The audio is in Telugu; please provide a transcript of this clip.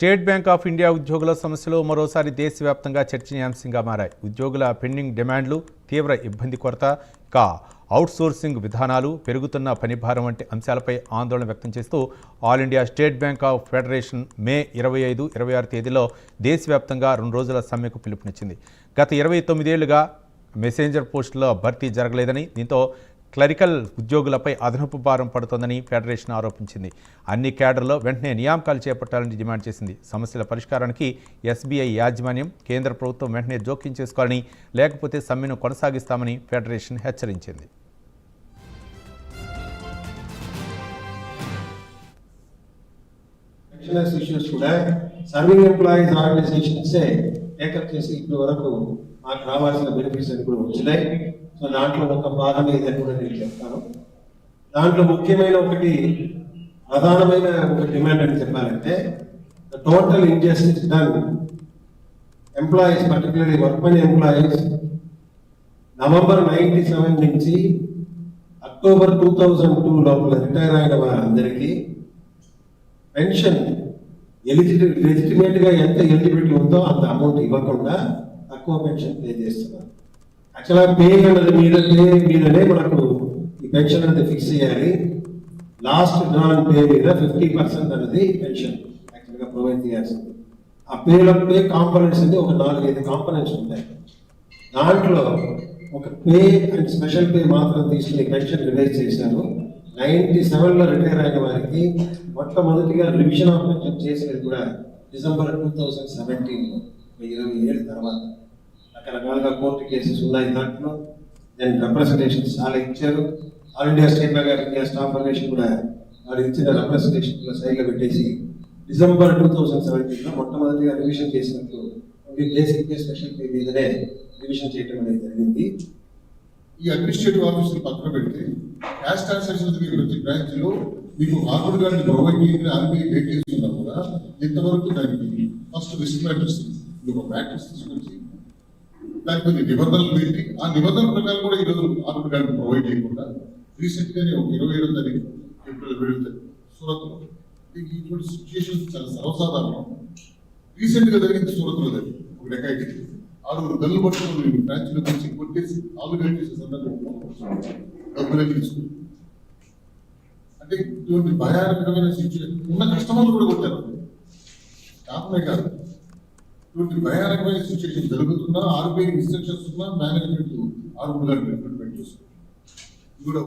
స్టేట్ బ్యాంక్ ఆఫ్ ఇండియా ఉద్యోగుల సమస్యలు మరోసారి దేశవ్యాప్తంగా చర్చనీయాంశంగా మారాయి. ఉద్యోగుల పెండింగ్ డిమాండ్లు, తీవ్ర ఇబ్బంది కొరత, ఇక అవుట్సోర్సింగ్ విధానాలు, పెరుగుతున్న పనిభారం వంటి అంశాలపై ఆందోళన వ్యక్తం చేస్తూ all India state bank of federation మే 25, 26 తేదీలో దేశవ్యాప్తంగా 2 రోజుల సమ్మెకు పిలుపునిచ్చింది. గత 29 ఏళ్లుగా మెసెంజర్ పోస్టుల భర్తీ జరగలేదని, దీంతో క్లరికల్ ఉద్యోగులపై అదనపు భారం పడుతోందని ఫెడరేషన్ ఆరోపించింది. అన్ని క్యాడర్లో వెంటనే నియామకాలు చేపట్టాలని డిమాండ్ చేసింది. సమస్యల పరిష్కారానికి ఎస్బీఐ యాజమాన్యం, కేంద్ర ప్రభుత్వం వెంటనే జోక్యం చేసుకోవాలని, లేకపోతే సమ్మెను కొనసాగిస్తామని ఫెడరేషన్ హెచ్చరించింది. మాకు రావాల్సిన బెనిఫిట్స్ అని కూడా వచ్చినాయి. సో దాంట్లో ఒక భాగమే ఇదని కూడా నేను చెప్తాను. దాంట్లో ముఖ్యమైన ప్రధానమైన ఒక డిమాండ్ అని చెప్పాలంటే, total injustice done employees, particularly workmen employees November 97 నుంచి అక్టోబర్ 2002 లోపల రిటైర్ అయిన వారందరికీ పెన్షన్ లెజిటిమేట్గా ఎంత ఎలిజిబిలిటీ ఉందో అంత అమౌంట్ ఇవ్వకుండా తక్కువ పెన్షన్ పే చేస్తున్నారు. యాక్చువల్గా పే అన్నది మీదనే మనకు ఈ పెన్షన్ అనేది ఫిక్స్ చేయాలి. లాస్ట్ డ్రాన్ పే మీద 50% అనేది పెన్షన్ యాక్చువల్గా ప్రొవైడ్ చేయాల్సింది. ఆ పే కాంపనెంట్స్ అనేది ఒక 4-5 కాంపనెంట్స్ ఉంటాయి. దాంట్లో ఒక పే అండ్ స్పెషల్ పే మాత్రం తీసుకుని పెన్షన్ రిలైజ్ చేశారు. 97లో రిటైర్ అయిన వారికి మొట్టమొదటిగా రివిజన్ ఆఫ్ పెన్షన్ చేసినది కూడా డిసెంబర్ 2017లో, 20 ఏళ్ళ తర్వాత. రకరకాలుగా కోర్టు కేసెస్ ఉన్నాయి. దాంట్లో నేను రిప్రజెంటేషన్స్ చాలా ఇచ్చారు. All India state bank of India staff federation కూడా వారు ఇచ్చిన రిప్రజెంటేషన్ సైడ్లో పెట్టేసి డిసెంబర్ 2017లో మొట్టమొదటిగా రివిజన్ చేసినప్పుడు బేసిక్ పే, స్పెషల్ పే మీదనే రివిజన్ చేయడం అనేది జరిగింది. ఈ అడ్మినిస్ట్రేటివ్ ఆఫీసులు పక్కన పెడితే క్యాష్ ట్రాన్సాక్షన్ ప్రతి బ్రాంచ్లో మీకు హార్వర్డ్ గారిని ప్రొవైడ్ చేయాలని ఆర్బీఐ వెయిట్ చేస్తున్నా కూడా ఇంతవరకు దానికి ఫస్ట్ రిస్క్ మ్యాట్రిక్స్ ఒక మ్యాట్రిక్స్ తీసుకొచ్చి దానికి కొన్ని నిబంధనలు పెట్టి ఆ నిబంధనల ప్రకారం కూడా ఈరోజు హార్వర్డ్ గారిని ప్రొవైడ్ చేయకుండా రీసెంట్ గానే ఒక 27వ తారీఖు ఏప్రిల్ 27 సూరత్లో ఇటువంటి సిచ్యుయేషన్ చాలా సర్వసాధారణం. రీసెంట్ గా జరిగింది సూరత్లో జరిగింది ఒక డెకాయిటీ. 6 గల్లు పట్టుకుని బ్రాంచ్లో వచ్చి కొట్టేసి ఆల్రెడీ చేసే సందర్భంలో డబ్బులు తీసుకుని, అంటే ఇటువంటి భయానకరమైన సిచ్యువేషన్ ఉన్న కస్టమర్లు కూడా కొట్టారు. స్టాఫ్నే కాదు, ఇటువంటి భయానకమైన సిచ్యువేషన్ జరుగుతున్నా ఆర్బీఐ ఇన్స్ట్రక్షన్స్ ఉన్నా మేనేజ్మెంట్ 6 గంటలు ఇంప్లిమెంట్ చేస్తుంది. ఇది కూడా